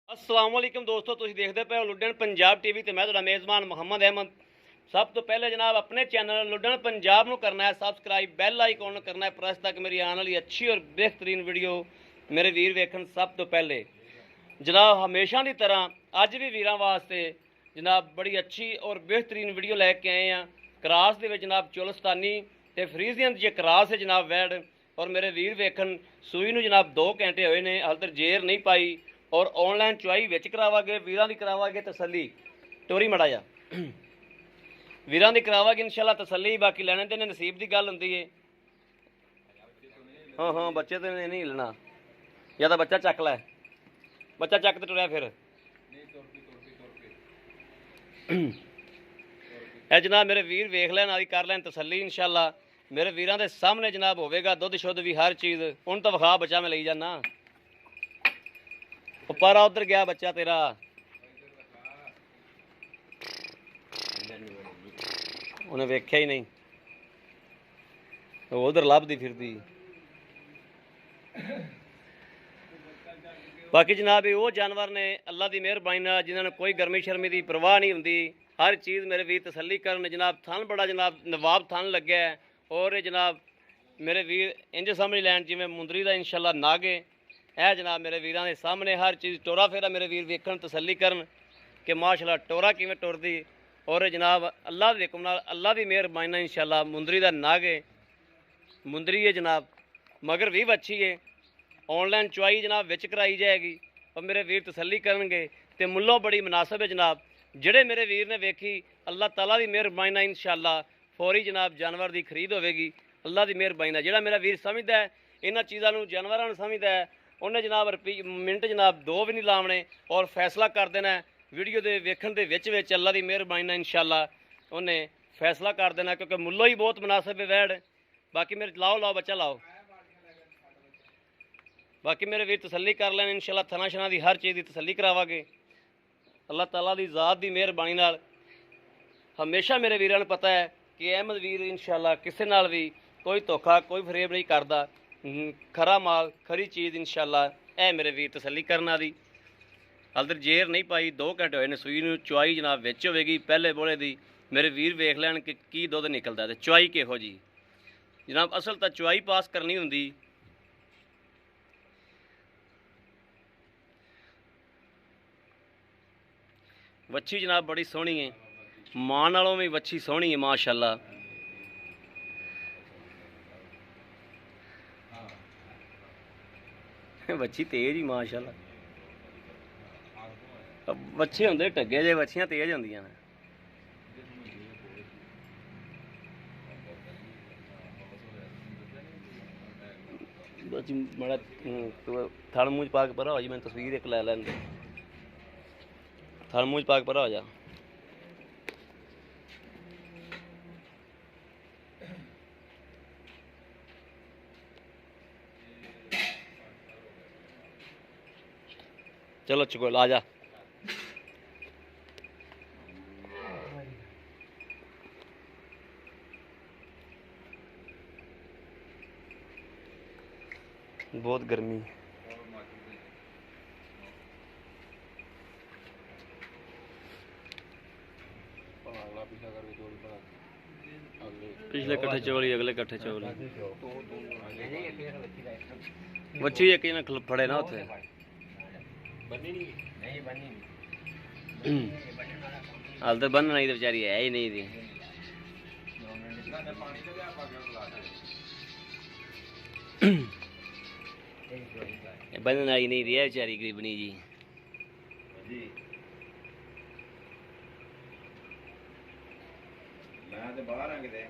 अस्सलाम वालेकुम दोस्तों, तुसीं देखते पे हो लुडन पंजाब टीवी ते मैं तुहाडा मेज़बान मुहम्मद अहमद। सब तो पहले जनाब अपने चैनल लुडन पंजाब नूं करना है सबसक्राइब, बैल आइकॉन करना है प्रेस तक मेरी आने वाली अच्छी और बेहतरीन वीडियो मेरे वीर वेखन। सब तो पहले जनाब हमेशा की तरह अज भी वीरां वास्ते जनाब बड़ी अच्छी और बेहतरीन वीडियो लैके आए हैं। क्रास दे विच जनाब चोलस्तानी ते फ्रीजियन दी क्रास है जनाब वैड, और मेरे वीर वेखन सूई नूं जनाब 2 घंटे होए ने, हाल तक जेर नहीं पाई और ऑनलाइन चुआई विच करावांगे, वीरां दी करावांगे तसल्ली। टोरी मड़ा जा वीरां दी करावांगे इंशाल्लाह तसल्ली, बाकी लैने देने नसीब की गल हुंदी है। हाँ हाँ बच्चे तो नहीं हिलना, या तो बच्चा चक लै, बच्चा चक तो टुरया फिर ए जनाब मेरे वीर वेख लैन आदि कर लैन तसल्ली इंशाल्लाह। मेरे वीरां दे सामने जनाब होवेगा दुध शुद्ध भी हर चीज़। उन तो विखा बच्चा मैं लई जाना, पारा उधर गया बच्चा तेरा, उन्हें वेख्या ही नहीं, उधर लभदी फिरदी। बाकी जनाब वो जानवर ने अल्लाह की मेहरबानी नाल जिन्होंने कोई गर्मी शर्मी की परवाह नहीं होंदी, हर चीज़ मेरे वीर तसल्ली करन। जनाब थन बड़ा जनाब नवाब थन लग्या है, और जनाब मेरे वीर इंज समझ लैन जिवें मुंदरी का इंशाल्लाह नागे। है जनाब मेरे वीरां दे सामने हर चीज़ टोरा फेरा मेरे वीर वेखन तसल्ली करन कि माशाल्लाह टोरा किवें टुरदी। और जनाब अल्लाह दे हुक्म नाल अल्लाह की मेहरबानी नाल इंशाल्लाह मुंदरी का नागे मुंदरी है जनाब, मगर भी बच्ची है। ऑनलाइन चुआई जनाब विच कराई जाएगी और मेरे वीर तसल्ली करनगे ते मुल्लों बड़ी मुनासिब है जनाब। जिहड़े मेरे वीर ने वेखी अल्लाह ताला की मेहरबानी नाल इंशाल्लाह फौरी जनाब जानवर की खरीद होवेगी अल्लाह की मेहरबानी नाल। जिहड़ा मेरा वीर समझदा है इन्हां चीज़ां नूं जानवरां नूं समझदा है, उन्हें जनाब मिनट जनाब 2 भी नहीं लावने और फैसला कर देना वीडियो के वेखन के विच अल्लाह की मेहरबानी नाल इंशाल्लाह उन्हें फैसला कर देना, क्योंकि मुल्लो ही बहुत मुनासिब है वैड। बाकी मेरे लाओ बच्चा लाओ, बाकी मेरे वीर तसल्ली कर लैन इंशाल्लाह। थना शना की हर चीज़ की तसल्ली करावांगे अल्लाह ताला की ज़ात की मेहरबानी नाल। हमेशा मेरे वीरां नूं पता है कि अहमद वीर इंशाल्लाह किसी नाल भी कोई धोखा कोई फरेब नहीं करता, खरा माल खरी चीज़ इंशाल्लाह है मेरे वीर तसल्ली करना दी। हाल तक जेर नहीं पाई, 2 घंटे होए ने सूई नूं, चुआई जनाब विच होवेगी पहले बोले दी। मेरे वीर वेख लैन कि की दुध निकलदा ते चुआई किहो जी जनाब। असल तो चुआई पास करनी हुंदी, वच्छी जनाब बड़ी सोहनी है, मां नालों भी वच्छी सोहनी है माशाल्लाह। वच्छी तेज ही माशाल्लाह। बच्चे होंदे टगे जे, वच्छियां तेज होंदियां ने। बड़ा थड़ मूँह पा के परा हो जी, मैं तस्वीर एक लै लैंदे। थड़ मूँह पा के परा हो जा। चलो चुको आ जा। बहुत गर्मी, पिछले कट्ठे चौली अगले कट्ठे चौली। बच्ची एक ना फड़े ना उथे हाल तो बन नहीं बेचारी है ही नहीं थी। बंधन आई नहीं रही है बेचारी गरीबनी जी। मैं तो बाहर आ गए मैं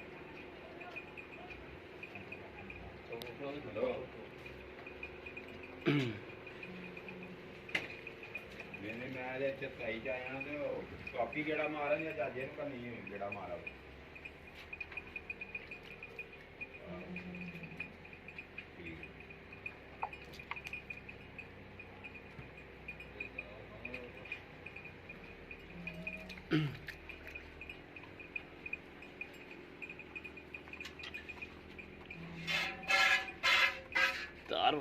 सही जाया तो काफी गेड़ा मारा या जाजे का नहीं गेड़ा मारा। तार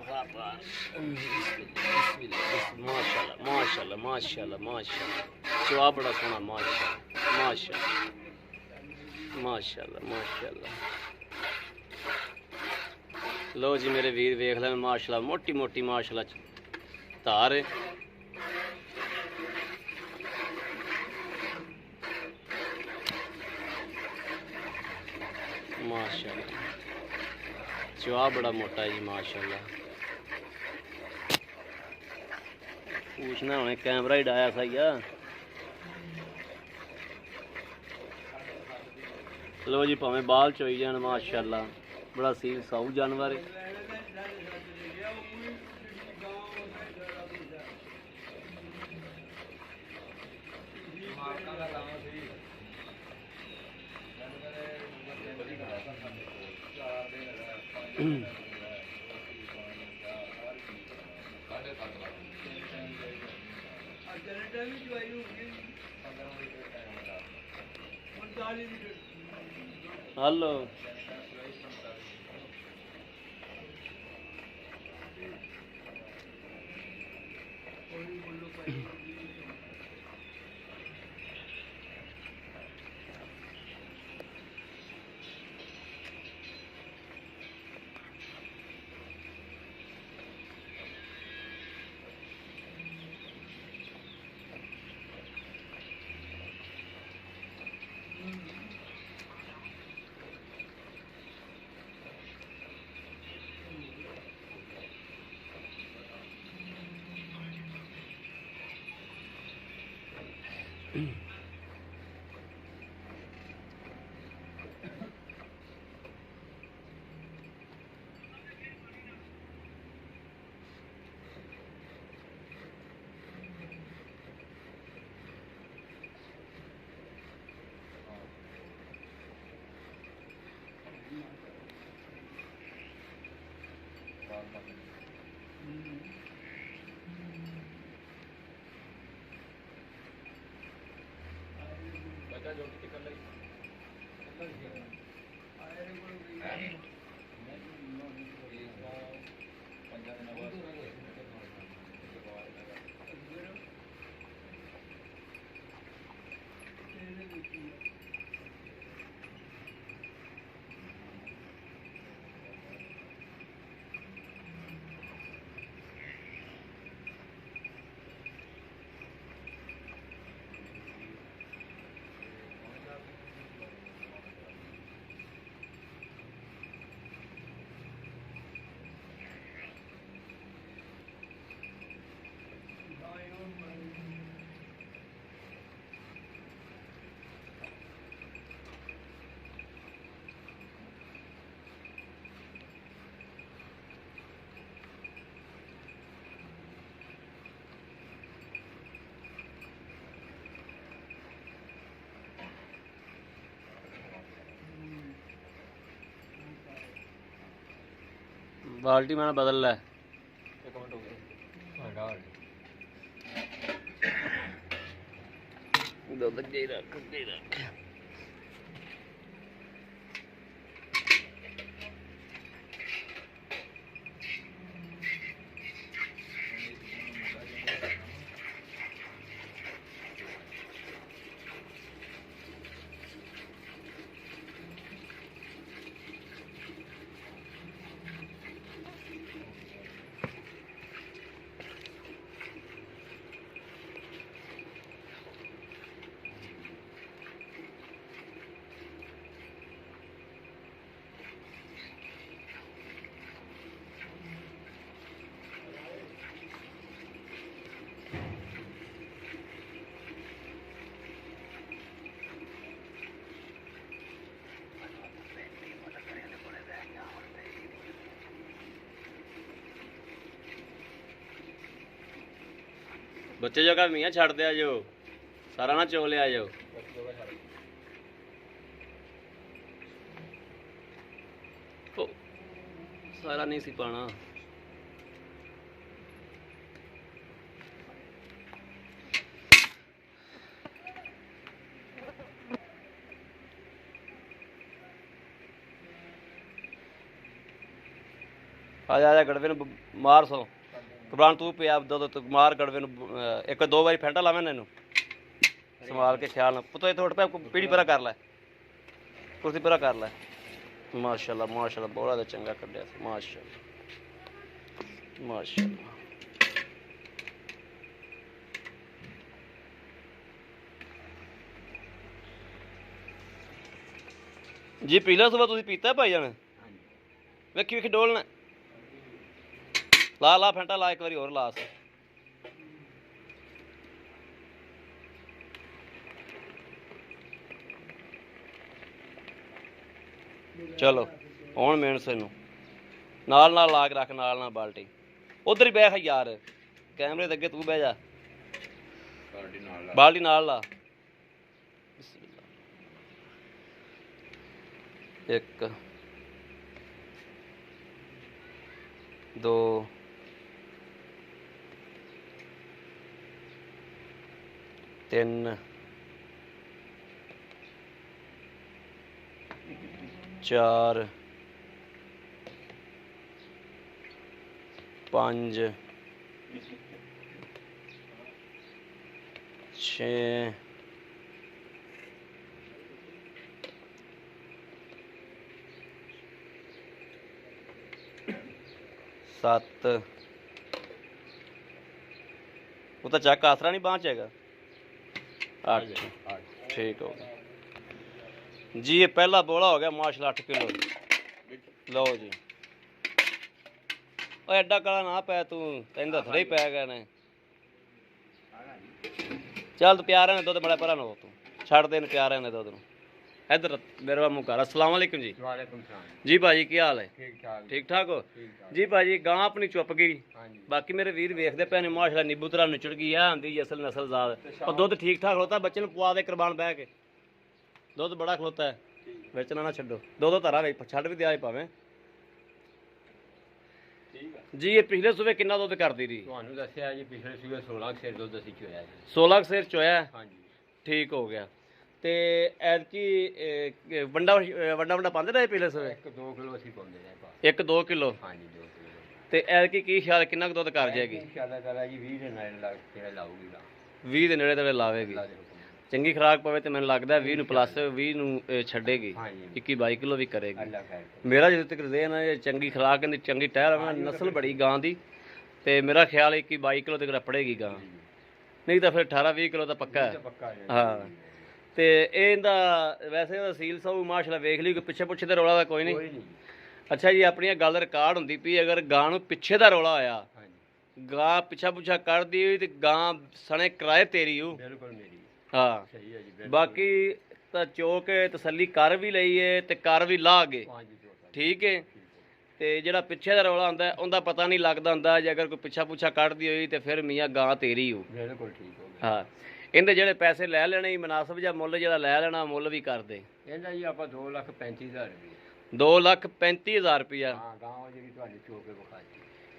माशाल्लाह माशाल्लाह माशाल्लाह माशाल्लाह माशाल्लाह, जवाब बड़ा सोहना माशाल्लाह माशाल्लाह माशाल्लाह माशाल्लाह। लो जी मेरे वीर वेख लें माशाल्लाह, मोटी मोटी माशाल्लाह धार है। माशाल्लाह जवाब बड़ा मोटा है जी माशाल्लाह। पूछना उन्हें कैमरा ही डाया सही है। लो जी भावें बाल चोई जान माशाल्लाह, बड़ा सील साऊ जानवर है। हेलो बाल्टी मैंने बदल ला दूध अगे रख अगे रख। बच्चे जो घर मियाँ छड़ दिया जो सारा ना चो लिया जो। सारा नहीं सी पाना। आ जा गड़वे मार सो ਕੁਰਬਾਨ ਤੂੰ ਪਿਆ ਦੁੱਧ ਤੂੰ ਮਾਰ ਗੜਵੇ ਨੂੰ ਇੱਕ ਦੋ ਵਾਰੀ ਫੈਂਟਾ ਲਾਵੇਂ ਇਹਨੂੰ ਸੰਭਾਲ ਕੇ ਖਿਆਲ ਨਾਲ ਪੁੱਤ ਇੱਥੇ ਉੱਠ ਪਿਆ ਪੀੜੀ ਪਰਾ ਕਰ ਲੈ ਕੁਰਸੀ ਪਰਾ ਕਰ ਲੈ ਮਾਸ਼ਾਅੱਲਾ ਮਾਸ਼ਾਅੱਲਾ ਬੋਲਾ ਦਾ ਚੰਗਾ ਕੱਢਿਆ ਮਾਸ਼ਾਅੱਲਾ ਮਾਸ਼ਾਅੱਲਾ ਜੀ ਪਹਿਲਾ ਸੁਬਾ ਤੁਸੀਂ ਪੀਤਾ ਭਾਈ ਜਾਨ ਵੇਖੀ ਵੇਖੀ ਡੋਲਣਾ ਲਾ ਲਾ ਫੈਂਟਾ ਲਾ ਇੱਕ ਵਾਰੀ ਹੋਰ ਲਾ ਚਲੋ ਹੁਣ ਮੇਨਸ ਇਹਨੂੰ ਨਾਲ ਨਾਲ ਲਾ ਕੇ ਰੱਖ ਨਾਲ ਨਾਲ ਬਾਲਟੀ ਉਧਰ ਹੀ ਬੈਠ ਯਾਰ ਕੈਮਰੇ ਦੇ ਅੱਗੇ ਤੂੰ ਬਹਿ ਜਾ ਬਾਲਟੀ ਨਾਲ ਲਾ ਇੱਕ ਦੋ ਤਿੰਨ ਚਾਰ ਪੰਜ ਛੇ ਸੱਤ ਉਹ ਤਾਂ ਚੱਕ ਆਸਰਾ ਨਹੀਂ ਬਾਂਹ ਚ ਹੈਗਾ 8 ਠੀਕ ਹੋ ਗਿਆ ਜੀ ਇਹ ਪਹਿਲਾ ਬੋਲਾ ਹੋ ਗਿਆ ਮਾਸ਼ਾਅੱਲਾ 8 ਕਿਲੋ ਲਓ ਜੀ ਓਏ ਐਡਾ ਕਾਲਾ ਨਾ ਪੈ ਤੂੰ ਤੈਨੂੰ ਤਾਂ ਥੜੇ ਹੀ ਪੈ ਗਏ ਨੇ ਚੱਲ ਤੂੰ ਪਿਆਰਿਆਂ ਨੇ ਦੁੱਧ ਬੜਾ ਪਰਾਂ ਨੂੰ ਤੂੰ ਛੱਡ ਦੇ ਪਿਆਰਿਆਂ ਨੇ ਦੁੱਧ ਨੂੰ ਇੱਧਰ ਮੇਰਾ ਮੂੰਹ ਕਰ अस्सलाम वालेकुम जी वालेकुम सलाम जी भाजी की हाल है ठीक ठीक ठाक ठाक हो जी भाजी गां अपनी चुप गई हाँ जी बाकी मेरे वीर वेखते पे ने माशाल्लाह नींबू तरह निचड़ गई है आंदी असल नस्ल ज़ात और दुध ठीक ठाक होता बच्चे ने पुआ दे कुर्बान बह के दुध बड़ा खलोता है बेचना ना छड्डो दो दो धरा छड़ भी दिया भावें जी ये पिछले सूबे कितना दुध करती रही ਤੁਹਾਨੂੰ ਦੱਸਿਆ ਜੀ ਪਿਛਲੇ ਸੂਬੇ 16 ਸਿਰ ਦੁੱਧ ਅਸੀਂ ਚੋਇਆ ਜੀ 16 ਸਿਰ ਚੋਇਆ ਹਾਂਜੀ ਠੀਕ ਹੋ ਗਿਆ ਤੇ ਐਤਕੀ ਵੰਡਾ ਵੰਡਾ ਪਾਉਂਦੇ ਰਹੇ ਪਿਛਲੇ ਸੂਬੇ 1-2 ਕਿਲੋ ਅਸੀਂ ਪਾਉਂਦੇ ਰਹੇ ਪਾ 1-2 ਕਿਲੋ ਹਾਂਜੀ 2 ਕਿਲੋ ਤੇ ਐਤਕੀ ਕੀ ਖਿਆਲ ਕਿੰਨਾ ਕੁ ਦੁੱਧ ਕਰ ਜਾਏਗੀ ਇਨਸ਼ਾਅੱਲਾ ਤਾਲਾ ਜੀ 20 ਦੇ ਨਾਲ ਲੱਗ ਕੇ ਲਾਊਗੀ ਲਾ 20 ਦੇ ਨੇੜੇ ਤੇੜੇ ਲਾਵੇਗੀ ਅੱਲਾ ਦੇ ਹੁਕਮ ਚੰਗੀ ਖੁਰਾਕ ਪਵੇ ਤੇ ਮੈਨੂੰ ਲੱਗਦਾ 20 ਨੂੰ ਪਲੱਸ 20 ਨੂੰ ਛੱਡੇਗੀ ਹਾਂਜੀ 21-22 ਕਿਲੋ ਵੀ ਕਰੇਗੀ ਅੱਲਾ ਖੈਰ ਮੇਰਾ ਜਦੋਂ ਤੱਕ ਦੇ ਨਾ ਚੰਗੀ ਖੁਰਾਕ ਦੀ ਚੰਗੀ ਟਹਿਰ ਨਸਲ ਬੜੀ ਗਾਂ ਦੀ ਤੇ ਮੇਰਾ ਖਿਆਲ 21-22 ਕਿਲੋ ਤੱਕ ਪੜੇਗੀ ਗਾਂ ਨਹੀਂ ਤਾਂ ਫਿਰ 18-20 ਕਿਲੋ ਤਾਂ ਪੱਕਾ ਹੈ ਪੱਕਾ ਹੈ ਹਾਂ ਤੇ ਇਹ ਇਹਦਾ ਵੈਸੇ ਉਹਦਾ ਸੀਲ ਸਭ ਮਾਸ਼ਾਅੱਲਾ ਵੇਖ ਲਈ ਕਿ ਪਿੱਛੇ ਪੁੱਛੇ ਦਾ ਰੌਲਾ ਤਾਂ ਕੋਈ ਨਹੀਂ ਕੋਈ ਨਹੀਂ ਅੱਛਾ ਜੀ ਆਪਣੀਆਂ ਗੱਲ ਰਿਕਾਰਡ ਹੁੰਦੀ ਪਈ ਅਗਰ ਗਾਂ ਨੂੰ ਪਿੱਛੇ ਦਾ ਰੌਲਾ ਹੋਇਆ ਹਾਂਜੀ ਗਾਂ ਪਿੱਛਾ ਪੁੱਛਾ ਕਰਦੀ ਹੋਈ ਤੇ ਗਾਂ ਸਣੇ ਕਿਰਾਏ ਤੇਰੀ ਉਹ ਬਿਲਕੁਲ ਮੇਰੀ ਹਾਂ ਸਹੀ ਹੈ ਜੀ ਬਿਲਕੁਲ ਬਾਕੀ ਤਾਂ ਚੋ ਕੇ ਤਸੱਲੀ ਕਰ ਵੀ ਲਈਏ ਤੇ ਕਰ ਵੀ ਲਾ ਗਏ ਹਾਂਜੀ ਜੋ ਠੀਕ ਹੈ ਤੇ ਜਿਹੜਾ ਪਿੱਛੇ ਦਾ ਰੌਲਾ ਹੁੰਦਾ ਉਹਦਾ ਪਤਾ ਨਹੀਂ ਲੱਗਦਾ ਹੁੰਦਾ ਜੇ ਅਗਰ ਕੋਈ ਪਿੱਛਾ ਪੁੱਛਾ ਕੱਢਦੀ ਹੋਈ ਤੇ ਫਿਰ ਮੀਆਂ ਗਾਂ ਤੇਰੀ ਹੋ ਬਿਲकुल ਠੀਕ ਹੋ ਗਿਆ ਹਾਂ ਇਹਦੇ ਜਿਹੜੇ ਪੈਸੇ ਲੈ ਲੈਣੇ ਮਨਾਸਬ ਜਾਂ ਮੁੱਲ ਜਿਹੜਾ ਲੈ ਲੈਣਾ ਮੁੱਲ ਵੀ ਕਰਦੇ ਇਹਦਾ ਜੀ ਆਪਾਂ 2,35,000 ਰੁਪਏ 2,35,000 ਰੁਪਇਆ ਹਾਂ ਗਾਂ ਜਿਹੜੀ ਤੁਹਾਡੀ ਚੋ ਕੇ ਵਿਖਾਈ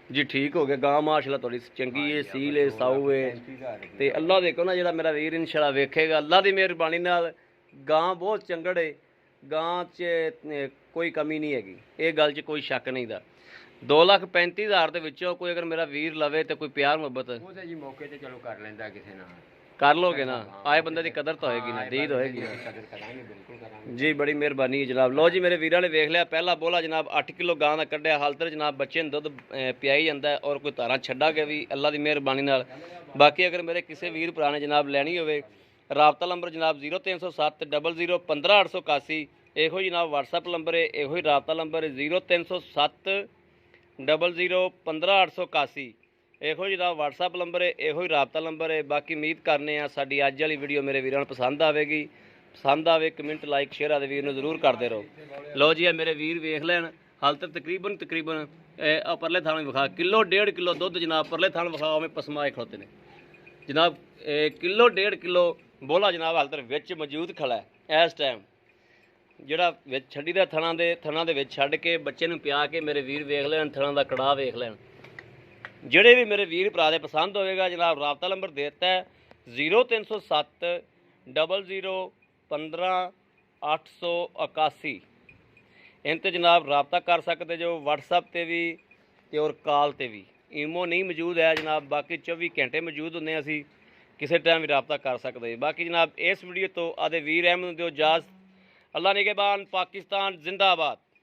ਜੀ ਠੀਕ ਹੋ ਗਿਆ ਗਾਂ ਮਾਸ਼ਾਅੱਲਾ ਤੁਹਾਡੀ ਚੰਗੀ ਏ ਸੀਲ ਏ ਸਾਊ ਏ 35,000 ਰੁਪਏ ਤੇ ਅੱਲਾ ਦੇਖੋ ਨਾ ਜਿਹੜਾ ਮੇਰਾ ਵੀਰ ਇਨਸ਼ਾਅੱਲਾ ਵੇਖੇਗਾ ਅੱਲਾ ਦੀ ਮਿਹਰਬਾਨੀ ਨਾਲ ਗਾਂ ਬਹੁਤ ਚੰਗੜ ਏ ਗਾਂ 'ਚ ਕੋਈ ਕਮੀ ਨਹੀਂ ਹੈਗੀ ਇਹ ਗੱਲ 'ਚ ਕੋਈ ਸ਼ੱਕ ਨਹੀਂ ਦਾ 2,35,000 ਦੇ ਵਿੱਚੋਂ ਕੋਈ ਅਗਰ ਮੇਰਾ ਵੀਰ ਲਵੇ ਤੇ ਕੋਈ ਪਿਆਰ ਮੁਹੱਬਤ ਉਹ ਤਾਂ ਜੀ ਮੌਕੇ ਤੇ ਚਲੋ ਕਰ ਲੈਂਦਾ ਕਿਸੇ ਨਾਲ ਕਰ ਲੋਗੇ ਨਾ ਆਏ ਬੰਦੇ ਦੀ ਕਦਰ ਤਾਂ ਹੋਏਗੀ ਨਾ ਦੀਦ ਹੋਏਗੀ ਕਦਰ ਕਰਾਂਗੇ ਬਿਲਕੁਲ ਕਰਾਂਗੇ ਜੀ ਬੜੀ ਮਿਹਰਬਾਨੀ ਜਨਾਬ ਲਓ ਜੀ ਮੇਰੇ ਵੀਰਾਂ ਨੇ ਵੇਖ ਲਿਆ ਪਹਿਲਾ ਬੋਲਾ ਜਨਾਬ 8 ਕਿਲੋ ਗਾਂ ਦਾ ਕੱਢਿਆ ਹਾਲ ਤੱਕ ਜਨਾਬ ਬੱਚੇ ਨੂੰ ਦੁੱਧ ਪਿਆਈ ਜਾਂਦਾ ਔਰ ਕੋਈ ਧਾਰਾਂ ਛੱਡਾਂਗੇ ਵੀ ਅੱਲਾ ਦੀ ਮਿਹਰਬਾਨੀ ਨਾਲ ਬਾਕੀ ਅਗਰ ਮੇਰੇ ਕਿਸੇ ਵੀਰ ਭਰਾ ਨੇ ਜਨਾਬ ਲੈਣੀ ਹੋਵੇ ਰਾਬਤਾ ਨੰਬਰ ਜਨਾਬ 0307 00 15881 ਇਹੋ ਜਨਾਬ WhatsApp ਨੰਬਰ ਹੈ ਇਹੋ ਹੀ ਰਾਬਤਾ ਨੰਬਰ 0307 00 15881 ਇਹੋ ਜਨਾਬ WhatsApp ਨੰਬਰ ਹੈ ਇਹੋ ਹੀ ਰਾਬਤਾ ਨੰਬਰ ਹੈ ਬਾਕੀ ਉਮੀਦ ਕਰਨੇ ਆ ਸਾਡੀ ਅੱਜ ਵਾਲੀ ਵੀਡੀਓ ਮੇਰੇ ਵੀਰਾਂ ਨੂੰ ਪਸੰਦ ਆਵੇਗੀ ਪਸੰਦ ਆਵੇ ਕਮੈਂਟ ਲਾਈਕ ਸ਼ੇਅਰ ਆਦੇ ਵੀਰ ਨੂੰ ਜ਼ਰੂਰ ਕਰਦੇ ਰਹੋ ਲਓ ਜੀ ਇਹ ਮੇਰੇ ਵੀਰ ਵੇਖ ਲੈਣ ਹਾਲ ਤੱਕ ਤਕਰੀਬਨ ਆ ਪਰਲੇ ਥਾਣੇ ਵਿਖਾ ਕਿਲੋ 1.5 ਕਿਲੋ ਦੁੱਧ ਜਨਾਬ ਪਰਲੇ ਥਾਣ ਵਿਖਾ ਉਵੇਂ ਪਸਮਾਏ ਖਲੋਤੇ ਨੇ ਜਨਾਬ ਕਿਲੋ 1.5 ਕਿਲੋ ਬੋਲਾ ਜਨਾਬ ਹਾਲ ਤੱਕ ਵਿੱਚ ਮੌਜੂਦ ਖੜਾ ਹੈ ਇਸ ਟਾਈਮ ਜਿਹੜਾ ਵਿੱਚ ਛੱਡੀ ਦਾ ਥਣਾ ਦੇ ਵਿੱਚ ਛੱਡ ਕੇ ਬੱਚੇ ਨੂੰ ਪਿਆ ਕੇ ਮੇਰੇ ਵੀਰ ਵੇਖ ਲੈਣ ਥਣਾ ਦਾ ਕੜਾਹ ਵੇਖ ਲੈਣ ਜਿਹੜੇ ਵੀ ਮੇਰੇ ਵੀਰ ਭਰਾ ਦੇ ਪਸੰਦ ਹੋਵੇਗਾ ਜਨਾਬ ਰਾਬਤਾ ਨੰਬਰ ਦੇ ਦਿੱਤਾ ਹੈ 0307 00 15881 ਇਹਨਾਂ ਤੇ ਜਨਾਬ ਰਾਬਤਾ ਕਰ ਸਕਦੇ ਜੋ WhatsApp ਤੇ ਵੀ ਤੇ ਔਰ ਕਾਲ ਤੇ ਵੀ ਈਮੋ ਨਹੀਂ ਮੌਜੂਦ ਹੈ ਜਨਾਬ, ਬਾਕੀ 24 ਘੰਟੇ ਮੌਜੂਦ ਹੁੰਦੇ ਹਾਂ ਅਸੀਂ, ਕਿਸੇ ਟਾਈਮ ਵੀ ਰਾਬਤਾ ਕਰ ਸਕਦੇ। ਬਾਕੀ ਜਨਾਬ ਇਸ ਵੀਡੀਓ ਤੋਂ ਆਦੇ ਵੀਰ ਅਹਿਮਦ ਨੂੰ ਦਿਓ ਇਜਾਜ਼ਤ। ਅੱਲਾ ਨਿਗਹਿਬਾਨ, ਪਾਕਿਸਤਾਨ ਜ਼ਿੰਦਾਬਾਦ।